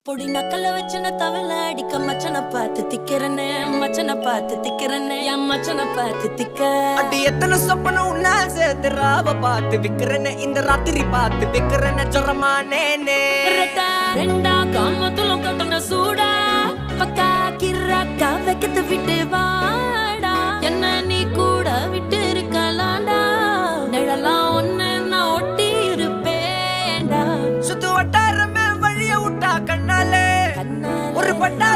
பொடி நக்கல வச்சன தவள அடிக்க மச்சன பார்த்து திக்கிறனே மச்சன பார்த்து திக்கிறனே என் மச்சன பார்த்து திக்க அடி எத்தனை சொப்பன உன்னா சேர்த்து ராவ பார்த்து விக்கிறனே இந்த ராத்திரி பார்த்து விக்கிறனே ஜொரமானே ரெண்டா காமத்துலம் கட்டண சூடா பக்கா கிராக்கா வைக்கத்து விட்டு வாடா என்ன நீ கூட விட்டு இருக்கலாண்டா நிழலாம் ஒன்னு நான் ஒட்டி இருப்பேன்டா சுத்து வட்டாரமே வழிய விட்டா கண்ணாலே ஒரு பட்டா